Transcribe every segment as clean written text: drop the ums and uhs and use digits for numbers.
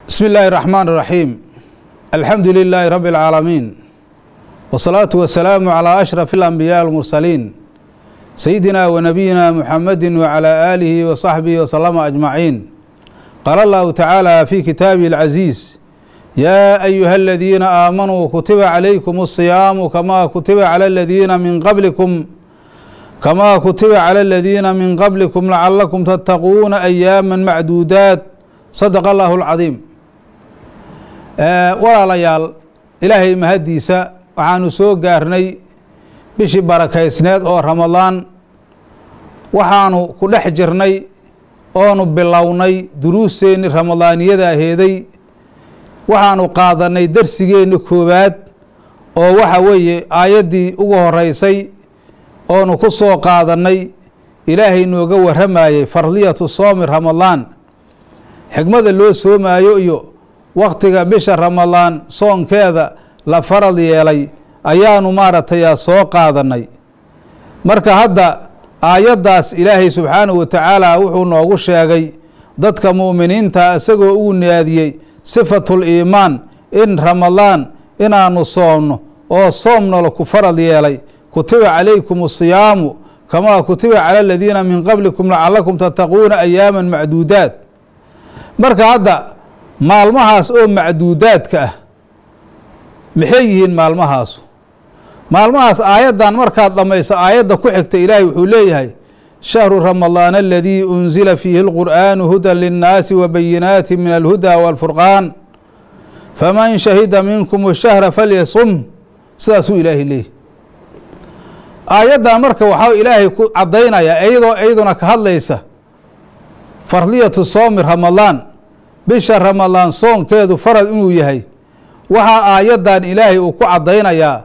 بسم الله الرحمن الرحيم الحمد لله رب العالمين والصلاة والسلام على أشرف الأنبياء المرسلين سيدنا ونبينا محمد وعلى آله وصحبه وسلم أجمعين. قال الله تعالى في كتابه العزيز: يا أيها الذين آمنوا كتب عليكم الصيام كما كتب على الذين من قبلكم لعلكم تتقون أياما معدودات. صدق الله العظيم. walaalayaal ilaahay mahadiisa waxaanu soo gaarnay bishii barakaysneed oo Ramadaan. waxaanu ku dhex jirnay oonu bilownay duruusteeni ramadaaniyada aheeday. waxaanu qaadanay darsigeeni koowaad oo waxa weeye aayaddii ugu horeysay oonu ku soo qaadanay ilaahay nooga waramayay fardiyatu soomi Ramadaan, xigmada loo soomaayo iyo waqtiga bisha Ramadaan soonkeeda la farad yeelay ayaanu maaragtay soo qaadanay. marka hadda aayaddaas ilaahay subxaanahu wa tacaala wuxuu noogu sheegay dadka mu'miniinta isagoo uu naadiyey sifatul iimaan in Ramadaan inaanu soomno oo soomno la ku farad yeelay. kutiba calaykum asiyaamu kamaa kutiba cala aladiina min qablikum lacalakum tattaquuna ayaaman macduudaat. marka hadda maalmahaas oo macduudaadka ah maxay yihiin maalmahaasu? maalmahaas aayaddan markaad dhammayso aayadda ku xigta ilaahay wuxuu leeyahay: shahru ramadaana aladii unzila fiihi alqur'aanu hudan linnaasi wabayinaati min alhudaa waalfurqaan faman shahida minkum ashahra falyasum. sidaasuu ilaahay leeyahy. aayaddan marka waxaa ilaahay ku caddaynayaa iyaduna ka hadlaysa fardiyatu soomi Ramadaan, bisha Ramadaan soonkeedu farad inuu yahay. waxaa aayaddan ilaahay uu ku caddaynayaa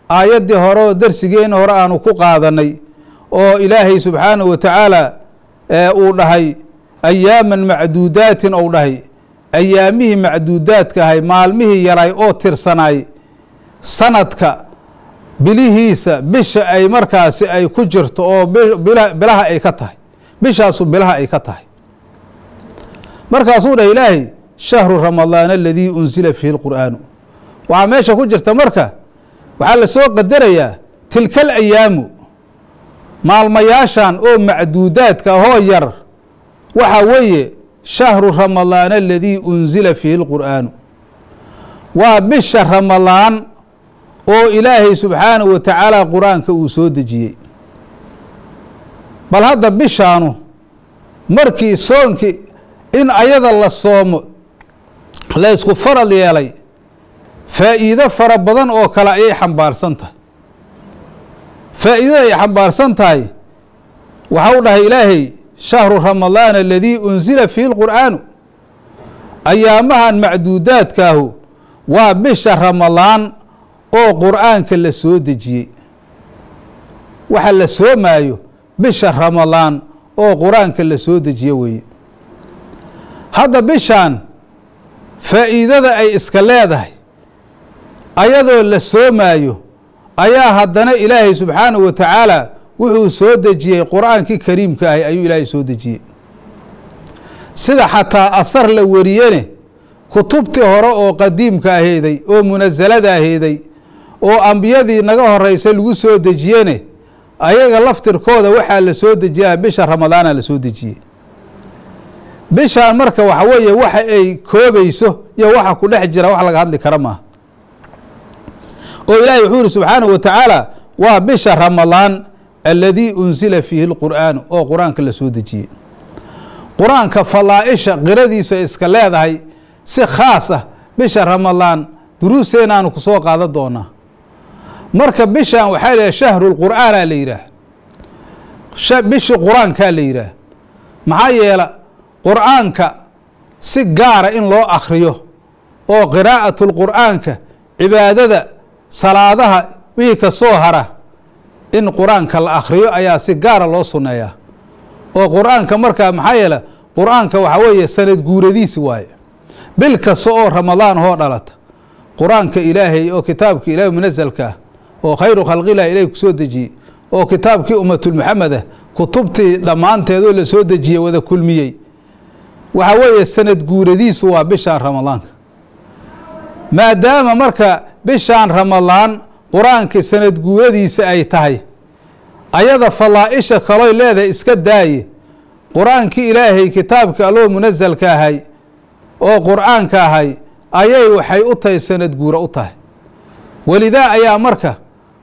aayaddii hore oo darsigeeni hore aanu ku qaadanay oo ilaahay subxaanahu wa tacaala uu dhahay ayaaman macduudaatin ou dhahay. ayaamihii macduudaadka ahay maalmihii yaray oo tirsanay sanadka bilihiisa bisha ay markaasi ay ku jirto oo bilaha ay ka tahay, bishaasu bilaha ay ka tahay. markaasuu dhah ilaahay shahru ramadaana aladii unzila fiihi alqur'aanu. waxaa meesha ku jirta marka waxaa la soo qadarayaa tilka alayaamu, maalmayaashan oo macduudaadka ahoo yar waxaa weeye shahru ramadaana aladii unzila fiihi alqur'aanu. waa bisha Ramadaan oo ilaahay subxaanahu wa tacaala qur-aanka uu soo dejiyey. bal hadda bishaanu markii soonkii in ayada la soomo la isku farad yeelay faa'iido fara badan oo kale ayay xambaarsan tahay. faa'iidada ay xambaarsan tahay waxa u dhahay ilaahay shahru ramadaana aladii unzila fiihi alqur'aanu. ayaamahan macduudaadkaahu waa bisha Ramadaan oo qur'aanka la soo dejiyey. waxa la soomaayo bisha Ramadaan oo qur'aanka la soo dejiye weeye. hadda bishaan faa'iidada ay iska leedahay ayadoo la soomaayo ayaa haddana ilaahay subxaanahu wa tacaala wuxuu soo dejiyey qur'aankii kariimka ahay ayuu ilaahay soo dejiyey. sida xataa asar la wariyene kutubtii hore oo qadiimka aheeday oo munasalada aheeday oo ambiyadii naga horeysay lagu soo dejiyene ayaga laftirkooda waxaa la soo dejiyaa bisha Ramadaana la soo dejiyey. bishaan marka waxa weeye waxa ay koobayso iyo waxa ku dhex jira wax laga hadli kara maaha. oo ilaahay wuxuu yidhi subxaanahu wa tacaala waa bisha Ramadaan aladii unzila fiihi alqur'aanu oo qur-aanka la soo dejiyey. qur-aanka falaa'isha qiradiisa iska leedahay si khaas ah bisha Ramadaan duruusteenaanu ku soo qaadan doonaa. marka bishaan waxaa la yidhaha shahrulqur'aanaa la yidhaah, bishii qur-aankaa la yidhaah. maxaa yeela qur'aanka si gaara in loo akhriyo oo qiraa'atulqur'aanka cibaadada salaadaha wixii ka soo hara in qur'aanka la akhriyo ayaa si gaara loo sunneeyaa. oo qur'aanka markaa maxaa yeela qur'aanka waxaa weeye sanad guuradiisi waaye. bil kasta oo Ramadaan hoo dhalata qur'aanka ilaahay oo kitaabka ilaahay munasalka ah oo khayru khalqilah ilaahay ku soo dejiyey oo kitaabkii ummatul muxamed ah kutubtii dhammaanteedoo la soo dejiyey wada kulmiyey waxa weeye sanad guuradiisu waa bishaan ramadaanka maadaama marka bishaan ramadaan qur-aanka sanad guuradiisa ay tahay ayada falaa'isha kaloy leedahay iska daaye qur-aankii ilaahay kitaabka alloo munasalka ahay oo qur-aanka ahay ayay waxay u tahay sanad guura u tahay welidaa ayaa marka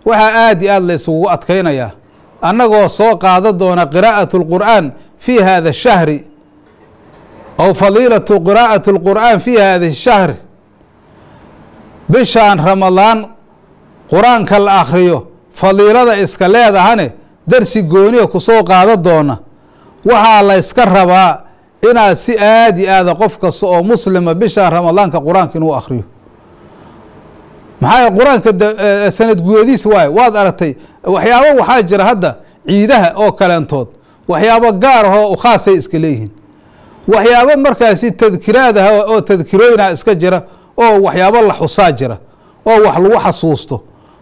waxaa aad iyo aad la isugu adkaynayaa annagoo soo qaada doona qiraa'atu اlqur'aan fii hada الshahri aw fadiilatu qiraa'atu اlqur'aan fii hada الshahri bishaan ramadaan qur-aanka la akhriyo fadiilada iska leedahane darsi gooniya ku soo qaada doona waxaa la yska rabaa inaad si aad iyo aada qof kasta oo muslima bishaan ramadaanka qur-aanka inuu akhriyo maxaa qur-aanka sanad guuradiisa waaye waad aragtay waxyaabo waxaa jira hadda ciidaha oo kaleentood waxyaabo gaar ahoo khaasay iska leeyihiin waxyaabo markaasi tadkiraadaha oo tadkirooyinah iska jira oo waxyaabo la xusaa jira oo wax lagu xasuusto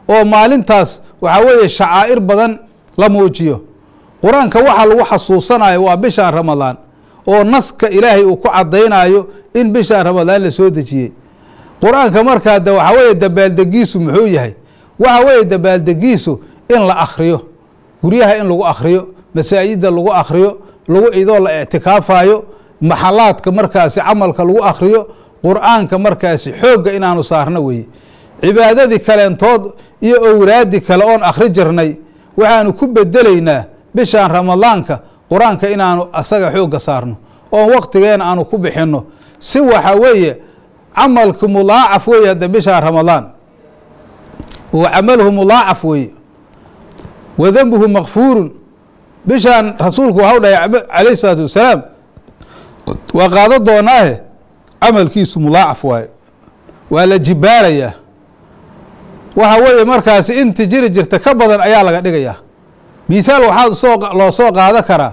oo maalintaas waxaa weeye shacaa'ir badan la muujiyo qur-aanka waxa lagu xasuusanayo waa bishaan ramadaan oo naska ilaahay uu ku cadaynayo in bishaan ramadaan la soo dejiyey qur-aanka markaa de waxaa weeye dabaaldegiisu muxuu yahay waxa weeye dabaaldegiisu in la akhriyo guryaha in lagu akhriyo masaajidda lagu akhriyo lagu idoo la ictikaafayo maxalaadka markaasi camalka lagu akhriyo qur-aanka markaasi xoogga inaanu saarno weeye cibaadadii kaleentood iyo owraadi kale oon akhri jirnay waxaanu ku bedelaynaa bishaan ramadaanka qur-aanka inaanu asaga xoogga saarno oon waqtigeena aanu ku bixinno si waxa weeye camalku mudaacaf weeye hadda bishaan ramadaan wa camaluhu mudaacaf weeye wa denbuhu makfuurun bishaan rasuulku waxau dhahay calayh isalaatu wasalaam waa qaado doonaahe camalkiisu mudaacaf waaye waa la jibaarayaa waxa weeye markaasi inti jiri jirta ka badan ayaa laga dhigayaa misaal waxaa loo soo qaado karaa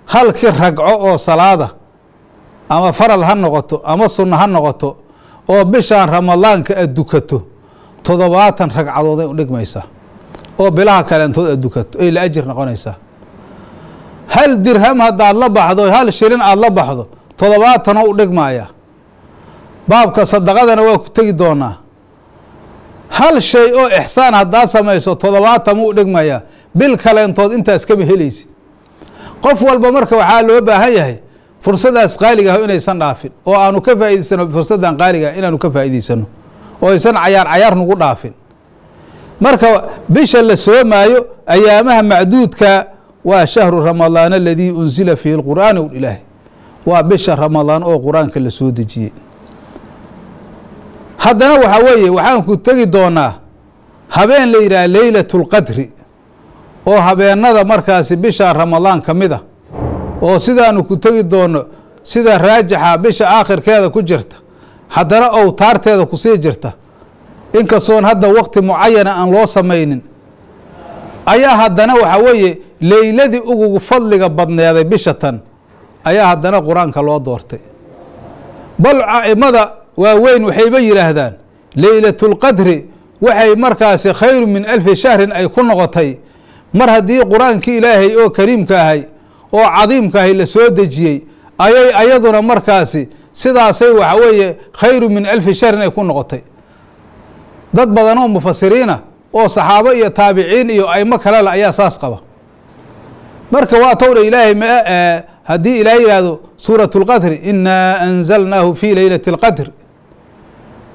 halkii ragco oo salaada ama farad ha noqoto ama sunno ha noqoto oo bishaan ramadaanka aad dukato 70 ragcadood ay u dhigmaysaa oo bilaha kaleentood aad dukato ay la ajir noqonaysaa hal dirham haddaad la baxdo hal shilin aad la baxdo 70 oo u dhigmaya baabka sadaqadana waa ku tegi doonaa hal shay oo ixsaan haddaad samayso 70 u dhigmaya bil kaleentood intaas kama helaysid qof walba marka waxaa loo baahan yahay fursadaas qaaliga ah inaysan dhaafin oo aanu ka faa'iideysano fursadan qaaliga inaanu ka faa'iideysano oo aysan cayaar nagu dhaafin marka bisha la soomaayo ayaamaha macduudka waa shahru ramadaan alladii unzila fiihi alqur'aan ilaahi waa bisha ramadaan oo qur-aanka la soo dejiyey haddana waxaa weeye waxaan ku tegi doonaa habeen la yidhaha leylatu lqadri oo habeenada markaasi bishaan ramadaan ka mid a oo sidaanu ku tegi doono sida raajixa bisha aakhirkeeda ku jirta haddana owtaarteeda kusii jirta inkastoon hadda waqti mucayana aan loo samaynin ayaa haddana waxaa weeye leyladii ugu fadliga badneeday bisha tan ayaa haddana qur-aanka loo doortay bal a'imada waaweyn waxayba yidhaahdaan leylatulqadri waxay markaasi khayru min 1000 shahrin ay ku noqotay mar haddii qur-aankii ilaahay oo kariimka ahay oo cadiimka ahay la soo dejiyey ayay ayaduna markaasi sidaasay waxa weeye khayru min 1000 shahrin ay ku noqotay dad badan oo mufasiriina oo saxaabo iyo taabiciin iyo aymo kale la ayaa saas qaba marka waa towra ilaahay haddii ilaahay yidhaahdo suuratu lqadri inaa anzalnaahu fii leylati اlqadr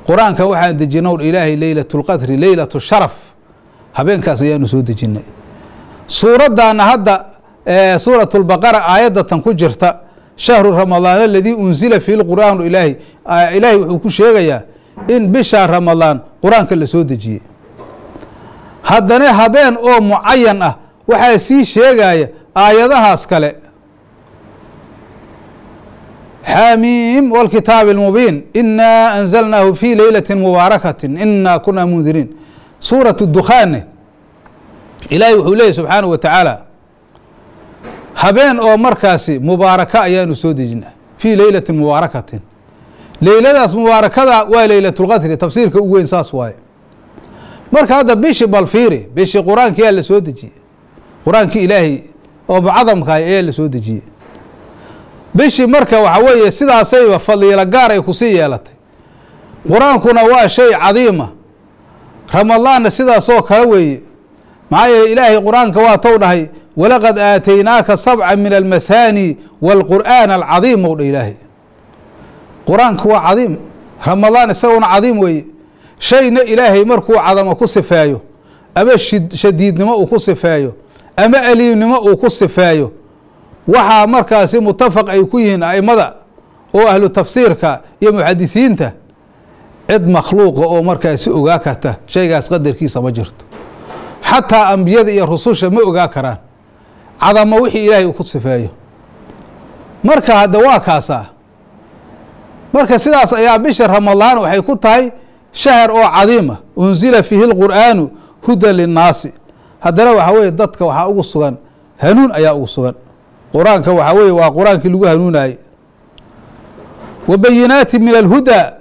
qur-aanka waxaan dejinow ilaahay leylatu lqadri leylatu sharaf habeenkaas ayaanu soo dejinay suuraddaana hadda suuratu lbaqara aayadda tan ku jirta shahru ramadaan aladii unzila fiihi lqur'aan ilaahi ilaahay wuxuu ku sheegayaa in bishaan ramadaan qur-aanka la soo dejiyey haddana habeen oo mucayan ah waxaa sii sheegaya aayadahaas kale xaamiim wاlkitaabi اlmubiin inaa anzalnaahu fii leylati mubaarakaةi inaa kunaa mundiriin suuraة dukhaanne ilaahay wuxuu leeyay subxaanaه wa tacaala habeen oo markaasi mubaaraka ayaanu soo dejina fii leylati mubaarakatin leyladaas mubaarakada waa leylaة اlqadri tafsiirka ugu weyn saas waaye marka hadda bishi balfiiri bishi qur-aanka ayaa la soo dejiyey qur-aankii ilaahay oo mucadamkaah ayaa la soo dejiyey bishii marka waxa weeye sidaasayba fadiilo gaar ay kusii yeelatay qur-aankuna waa shay cadiima ramadaanna sidaasoo kale weeye maxaa yeele ilaahay qur-aanka waa tow dhahay walaqad aataynaaka sabca min almasaani waalqur'aan alcadiim ou dha ilaahay qur-aanku waa cadiim ramadaan isaguna cadiim weeye shayna ilaahay markuu cadamo ku sifeeyo ama shadiidnimo uu ku sifeeyo ama aliimnimo uu ku sifeeyo waxaa markaasi mutafaq ay ku yihiin a'immada oo ahlu tafsiirka iyo muxadisiinta cid makhluuqa oo markaasi ogaa karta shaygaas qadarkiisa ma jirto xataa ambiyada iyo rususha ma ogaa karaan cadamo wixii ilaahay uu ku sifeeyo marka hadda waa kaasaa marka sidaas ayaa bisha ramadaan waxay ku tahay shahar oo cadiima unzila fiihi lqur'aanu hudan linnaasi haddana waxaa weeye dadka waxaa ugu sugan hanuun ayaa ugu sugan qur-aanka waxaa weeye waa qur-aankii lagu hanuunayey wa bayinaati min alhudaa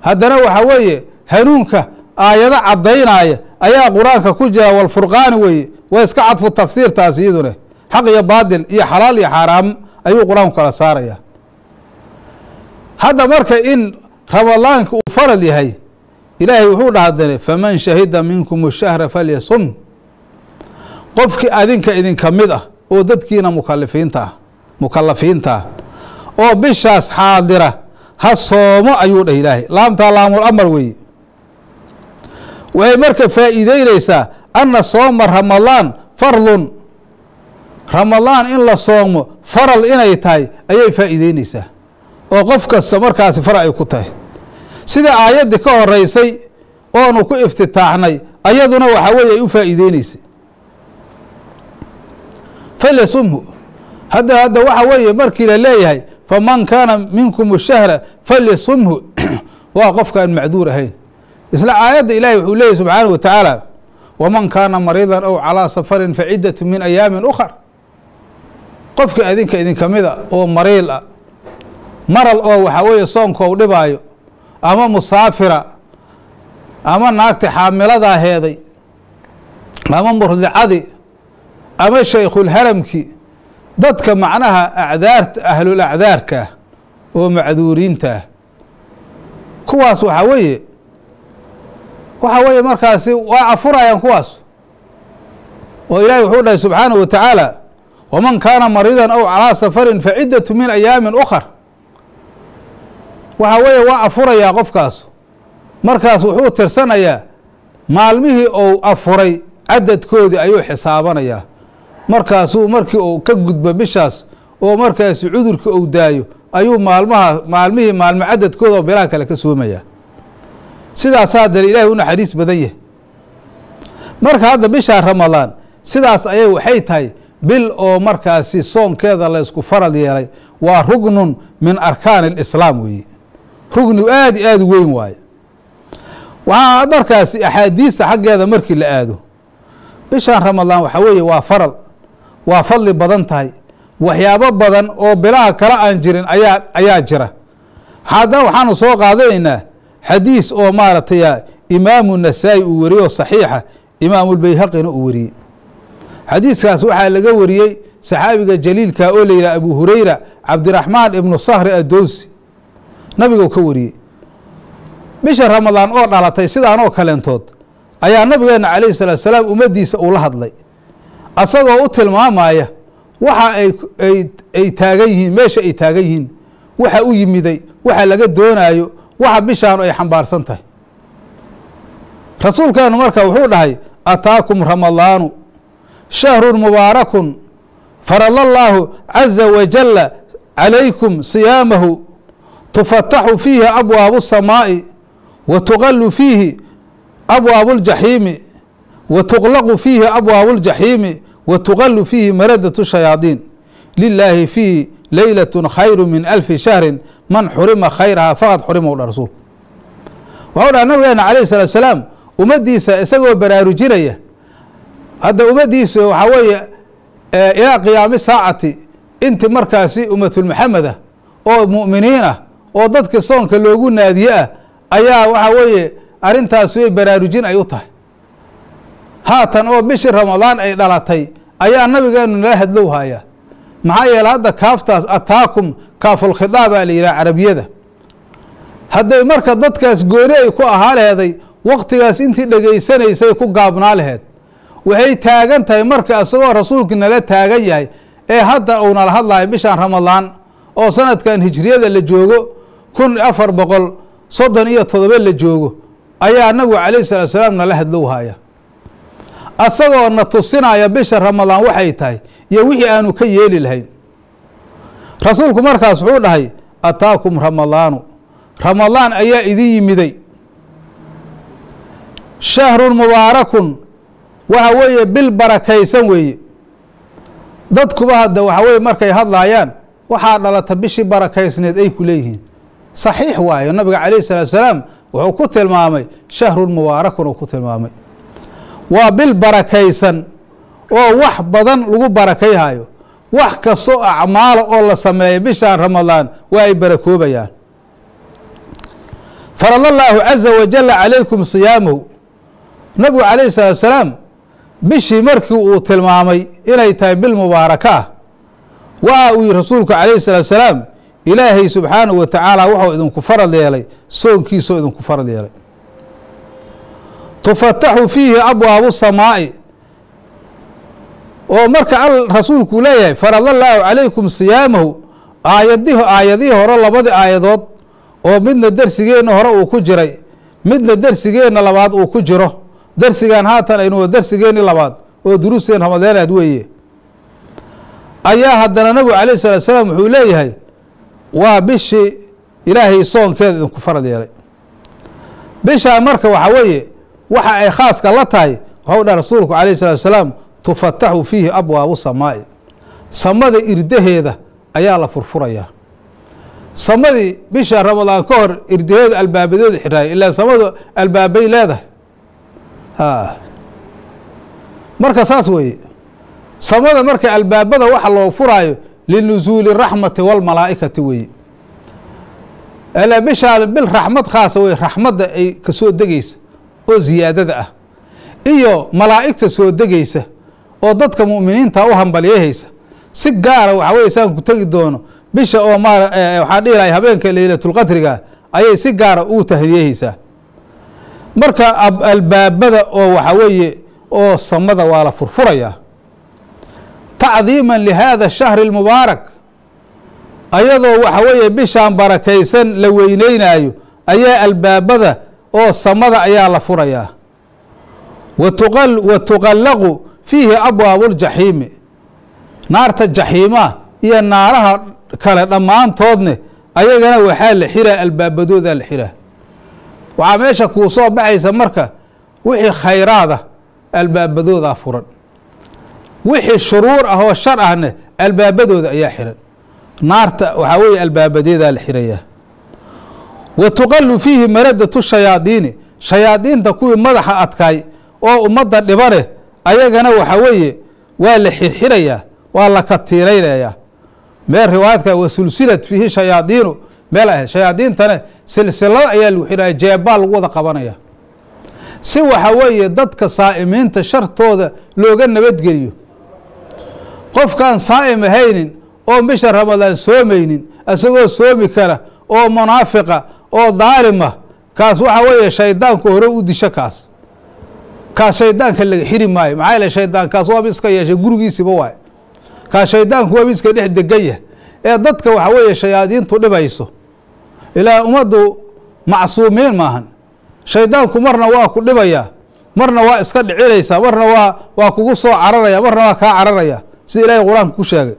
haddana waxaa weeye hanuunka aayado caddaynaya ayaa qur-aanka ku jira walfurqaani weeye waa iska cadfu tafsiirtaas iyadune xaq iyo baadil iyo xalaal iyo xaaraam ayuu qur-aanku kala saaraya hadda marka in ramadaanka uu farad yahay ilaahay wuxuu dhahdane faman shahida minkum shahra falyasum qofkii adinka idinka mid ah oo dadkiina mukalafiinta ah oo bishaas xaadira ha soomo ayuu dhah ilaahay laamtaa laamul amar weeye waxay marka faa'iideynaysaa anna sooma ramadaan fardun ramadaan in la soomo faral inay tahay ayay faa'iideynaysaa oo qof kasta markaasi far ay ku tahay sida aayaddii ka horeysay oonu ku iftitaaxnay ayaduna waxaa weeye ay u faa'iideynaysay falyasumhu hadda waxa weeye markii la leeyahay faman kaana minkum shahra falyasumhu waa qofkaan macduur ahayn isla aayadda ilaahay wuxuu leeyahy subxaanahu wa tacaala waman kaana mariidan aw calaa safarin faciddatu min ayaamin ukhar qofkii adinka idinka mida oo mariil ah maral oo waxaa weeye soonka u dhibaayo ama musaafira ama naagti xaamiladaa heeday ama murdicadi ama shaykhulharamki dadka macnaha acdaarta ahlul acdaarka ah oo macduuriinta ah kuwaas waxaa weeye markaasi waa afurayaan kuwaas oo ilaahay wuxuu dhahay subxaanahu wa tacaala waman kaana mariidan aw calaa safarin faciddatu min ayaamin ukhar waxaa weeye waa afurayaa qofkaas markaas wuxuu tirsanayaa maalmihii ou afuray cadadkoodii ayuu xisaabanayaa markaasuu markii uu ka gudbo bishaas oo markaasi cudurka ou daayo ayuu maalmihii maalmo cadadkooda oo bilaha kale ka soomayaa sidaasaa haddana ilaahay u naxariis badan yahay marka hadda bishaa ramadaan sidaas ayay waxay tahay bil oo markaasi soonkeeda laysku farad yeelay waa rugnun min arkaani alislaam weeye rugni aad i aad u weyn waaye waxaa markaasi axaadiista xaggeeda markii la aado bishaan ramadaan waxaa weeye waa farad waa fadli badan tahay waxyaabo badan oo bilaha kale aan jirin ayaa jira haddana waxaanu soo qaadanaynaa xadiis oo maaragtay imaamu nasaa'i uu wariyey oo saxiixa imaamulbayhaqina uu wariyey xadiiskaas waxaa laga wariyey saxaabiga jaliilka oo la yidhaha abu hurayra cabdiraxmaan ibnu sakhri addowsi nabigu ka wariyey bisha ramadaan oo dhalatay sidaan oo kaleentood ayaa nabigeena calayhi salaatu salaam ummaddiisa uu la hadlay asagoo u tilmaamaya waxa ay taagan yihiin meesha ay taagan yihiin waxa u yimiday waxa laga doonaayo waxa bishaanu ay xambaarsan tahay rasuulkeenu marka wuxuu dhahay ataakum ramadaanu shahrun mubaarakun farada allaahu caza wajalla calaykum siyaamahu tufataxu fiihi abwaabu الsamaaءi wa tuqalu fiihi abwaabu اljaxiimi wa tuqlaqu fiihi abwaabu اljaxiimi wa tuqalu fiihi maradaة الshayaadiin lilaahi fiihi leylaة khayru min alfi shahri man xurima khayraha faqad xurima u dha rasuulku waxau dhaha nabigeena calayh الsalatu salaam ummaddiisa isagoo baraarujinaya hadda ummaddiisa waxaa weeye ilaa qiyaami saacati inti markaasi ummatulmuxameda oo mu'miniin ah oo dadka soonka loogu naadiye ah ayaa waxaa weeye arrintaasi way baraarujin ay u tahay haatan oo bishii ramadaan ay dhalatay ayaa nabigeenu nala hadlow haya maxaa yeele hadda kaaftaas ataakum kaaful khidaabaa la yidhaha carabiyada. hadday marka dadkaas gooni ay ku ahaa laheeday waqtigaas intii dhegaysanaysay ku gaabnaa laheed. waxay taagan tahay marka isagoo rasuulkii nala taagan yahay ee hadda uu nala hadlayo bishan ramadaan oo sanadkan hijriyada la joogo 1437 la joogo ayaa nabigu calayhi salaatu wasalaam nala hadlow haya asagoo na tusinaya bisha ramadaan waxay tahay iyo wixii aanu ka yeeli lahayn. rasuulku markaas wuxuu dhahay ataakum ramadaanu ramadaan ayaa idin yimiday shahrun mubaarakun waxa weeye bil barakaysan weeye. dadkuba hadda waxa weye markay hadlaayaan waxaa dhalata bishii barakaysneed ay ku leeyihiin saxiix waayo. nabiga calayhi salaatu wasalaam wuxuu ku tilmaamay shahrun mubaarakun uu ku tilmaamay waa bil barakaysan oo wax badan lagu barakayhayo. wax kastoo acmaala oo la sameeya bishaan ramadaan waa ay barakoobayaan. farad allaahu caza wajalla calaykum siyaamahu. nabigu calayhi salaatu wasalaam bishii markii uu tilmaamay inay tahay bil mubaaraka ah waxa uu yihi rasuulku calayhi salaatu wasalaam ilaahay subxaanahu wa tacaala wuxuu idinku farad yeelay soonkiisoo idinku farad yeelay. tufataxu fiihi abwaabu samaa'i oo marka rasuulku leeyahay farad allaahu calaykum siyaamahu aayadihii hore labadii aayadood oo midna dersigeenna hore uu ku jiray midna dersigeenna labaad uu ku jiro. dersigan haatan aynu dersigeenni labaad oo duruusteen ramadaaneed weeye ayaa haddana nabigu calayhi salaatu wasalaam wuxuu leeyahay waa bishii ilaahay soonkeeda idinku farad yeelay. bishaa marka waxa weeye waxa ay khaaska la tahay waxau dhaha rasuulku calayhi salaatu wasalaam tufataxu fiihi abwaabu samaa'i. samada irdaheeda ayaa la furfurayaa. samadii bisha ramadaan ka hor irdaheeda albaabadeeda xiraaya ilaa samadu albaabay leedahay. marka saas weeye samada marka albaabada waxa loo furaayo linusuuli raxmati walmalaa'ikati weeye. ilaa bishaan bil raxmad khaasa weye raxmadda ay ka soo degeysa oo ziyaadada ah iyo malaa'igta soo degeysa oo dadka mu'miniinta u hambalyahaysa si gaara waxa weye saan ku tegi doono bisha oo waxaan dhihi lahay habeenka leylatulqadriga ayay si gaara ugu tahriyahaysaa. marka albaabada oo waxa weeye oo samada waa la furfurayaa tacdiiman lihada shahri اlmubaarak ayadoo waxa weeye bishaan barakaysan la weyneynaayo ayaa albaabada oo samada ayaa la furayaa. wa tuqallaqu fiihi abwaabu ljaxiimi naarta jaxiimaa iyo naaraha kale dhammaantoodne ayagana waxaa la xiraa albaabadoodaa la xiraa. waxaa meesha kuu soo baxaysa marka wixii khayraada albaabadoodaa furan wixii shuruur ah oo shar ahne albaabadooda ayaa xiran. naarta waxaa weeye albaabadeedaa la xirayaa. wa tuqallu fiihi maradatu shayaadiini shayaadiinta kuwii madaxa adkaay oo ummadda dhibane ayagana waxa weeye waa la xirxirayaa waa la katiinaynayaa. meel riwaayadka wa sulsilad fiihi shayaadiinu meel ahayd shayaadiintana silsilada ayaa lagu xiraya jeebaa lagu wada qabanaya si waxa weeye dadka saa'imiinta shartooda looga nabadgeliyo. qofkaan saa'im ahaynin oo bisha ramadaan soomaynin isagoo soomi kara oo munaafiqa oo daalima kaas waxa weeye shaydaanku hore u disho kaas shaydaanka laga xiri maayo. maxaa yeele shaydaankaas waaba iska yeeshay gurigiisiba waaye kaas shaydaanku waaba iska dhex deganya ee dadka waxa weeye shayaadiintu dhibayso. ilaa ummaddu macsuumiin maahan. shaydaanku marna waa ku dhibayaa marna waa iska dhicinaysaa marna waa kugu soo cararaya marna waa kaa cararaya sida ilaahay qur-aanka ku sheegay.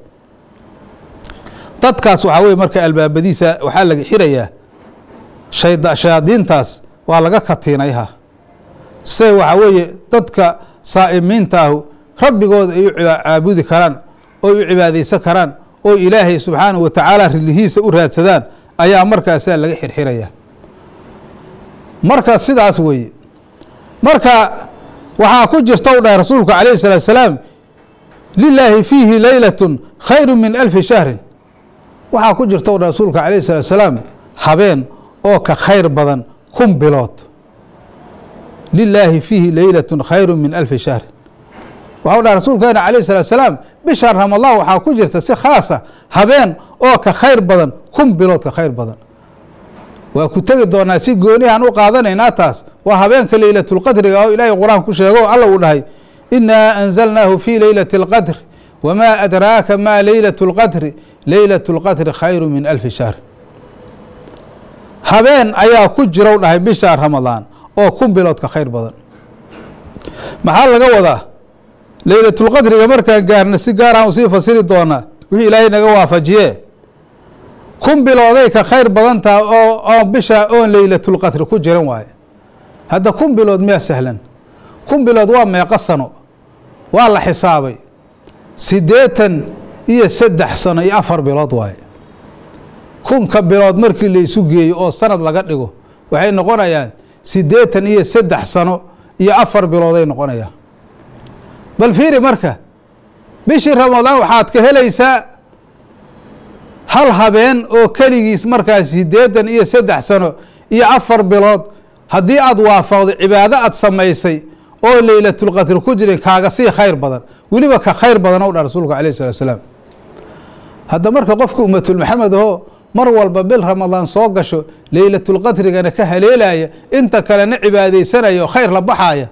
dadkaas waxaa weye marka albaabadiisa waxaa laga xirayaa shayaadiintaas waa laga katiinayha say waxa weeye dadka saa'imiintaahu rabbigooda ay u caabudi karaan oo u cibaadaysan karaan oo ilaahay subxaanahu wa tacaala rilihiisa u raadsadaan ayaa markaasaa laga xirxiraya. marka sidaas weeye. marka waxaa ku jirta u dhahay rasuulku calayhi salaatu wasalaam lilaahi fiihi leylatun khayru min alfi shahrin. waxaa ku jirta u dhahay rasuulka calayhi salaatu wasalaam habeen oo ka khayr badan 1000 bilood. lilaahi fiihi leylatun khayru min alfi shahrin. waxau dhahay rasuulkeena calayhi salaatu wasalaam bishaan ramadaan waxaa ku jirta si khaasa habeen oo ka khayr badan 1000 bilood ka khayr badan waa ku tegi doonaa si gooni aan u qaadanaynaa taas waa habeenka laylatul qadriga oo ilaahay quraan ku sheego alla uu dhahay inna anzalnahu fi laylatil qadr wama adraaka ma laylatul qadri laylatul qadri khayru min 1000 shahr habeen ayaa ku jira dhahay bisha ramadaan oo 1000 bilood ka khayr badan maxaa laga wadaa laylatul qadriga markaan gaarna si gaar ah u sii fasiri doonaa wixii ilaahay naga waafajiye 1000 bilooday ka khayr badan taa oo bisha oo laylatul qadri ku jiran waaye hadda 1000 bilood ma sahlan 1000 bilood waa meeqa sano waa la xisaabay 83 sano iyo 4 bilood waaye 1000 bilood markii la isu geeyo oo sanad laga dhigo waxay noqonayaan 83 sano iyo 4 bilood ay noqonayaan bal fiiri marka bishii ramadaan waxaad ka helaysaa hal habeen oo kaligiis markaas 83 sano iyo 4 bilood haddii aad waafaqdo cibaado aad samaysay oo laylatul qadr ku jirin kaaga sii khayr badan weliba ka khayr badan oo rasuulka calayhi salaatu wasalaam hadda marka qofka ummatul maxamed oo mar walba bil ramadaan soo gasho laylatul qadrigana ka haleelaya inta kalena cibaadaysanaya khayr la baxaya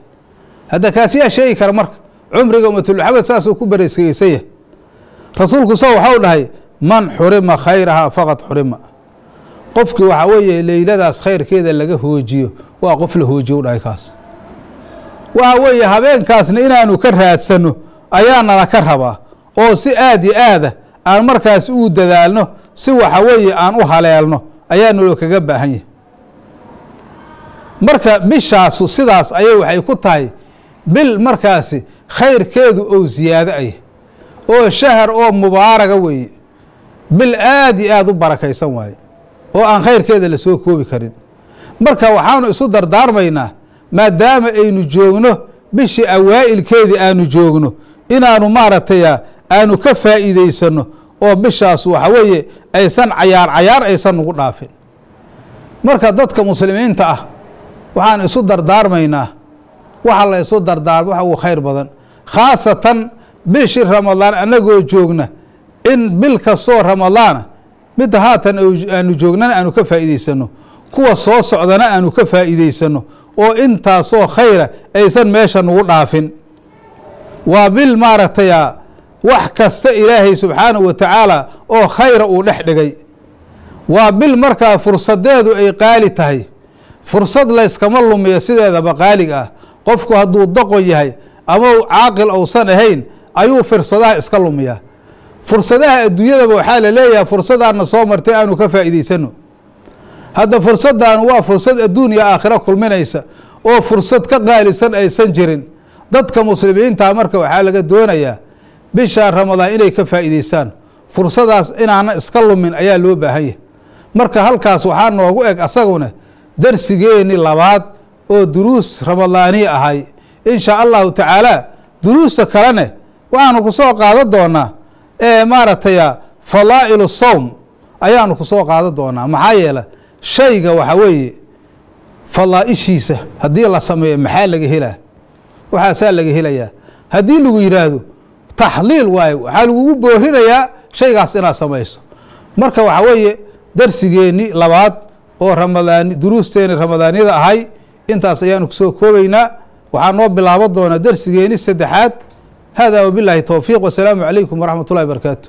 hadda kaasiya shay kar marka cumriga ummatul maxamed saas uu ku bareysayay rasuulku soo waxa uu dhahay man xurima khayraha faqad xurima qofkii waxa weeye leyladaas khayrkeeda laga hoojiyo waa qof la hoojiyo u dhahay kaas waxa weeye habeenkaasna inaanu ka raadsano ayaana la ka rabaa oo si aad iyo aad aan markaas u dadaalno si waxa weeye aan u haleelno ayaanu loo kaga baahan yahay marka bishaasu sidaas ayay waxay ku tahay bil markaasi khayrkeedu oo ziyaado ay oo shahar oo mubaaraga weeye bil aad iyo aad u barakaysan waaye oo aan khayrkeeda la soo koobi karin marka waxaanu isu dardaarmaynaa maadaama aynu joogno bishii awaa'ilkeedii aanu joogno inaanu maaragtay aanu ka faa'iidaysano oo bishaas waxa weeye aysan cayaar aysan ugu dhaafin marka dadka muslimiinta ah waxaan isu dardaarmaynaa waxa la isu dardaarmo waxa uu khayr badan khaasatan bishii ramadaan anagoo joogna in bil kastoo ramadaana mid haatan aanu joognana aanu ka faa'iidaysano kuwa soo socdana aanu ka faa'iidaysano oo intaasoo khayra aysan meesha nugu dhaafin waa bil maaragtay wax kasta ilaahay subxaanahu wa tacaala oo khayra uu dhex dhigay waa bil markaa fursadeedu ay qaali tahay fursad layskama lumiyo sideedaba qaaliga ah qofku hadduu doqon yahay ama caaqil uusan ahayn ayuu fursadaha iska lumiyaa fursadaha adduunyadaba waxaa la leeyahay fursadaana soo martay aanu ka faa'iidaysano hadda fursaddaanu waa fursad adduun iyo aakhiro kulminaysa oo fursad ka qaalisan aysan jirin dadka muslimiinta marka waxaa laga doonayaa bisha ramadaan inay ka faa'iidaystaan fursadaas inaana iska lumin ayaa loo baahan yahay marka halkaas waxaa noogu eg asaguna darsigeeni labaad oo duruus ramadaani ahay insha allahu tacaala duruusta kalene waxaanu ku soo qaadan doonaa maaragtay fadaa'ilu sawm ayaanu ku soo qaadan doonaa maxaa yeelay shayga waxa weeye fadaa'ishiisa haddii la sameeyo maxaa laga helaa waxaasaa laga helayaa haddii lagu yidhaahdo taxliil waayo waxaa lagugu boorinayaa shaygaas inaad samayso marka waxa weeye darsigeeni labaad oo ramadaani duruusteeni ramadaaniyada ahay intaas ayaanu kusoo koobaynaa waxaa noo bilaaban doonaa darsigeeni saddexaad hada wabilaahi towfiiq wasalaamu calaykum waraxmat ullahi barakaatu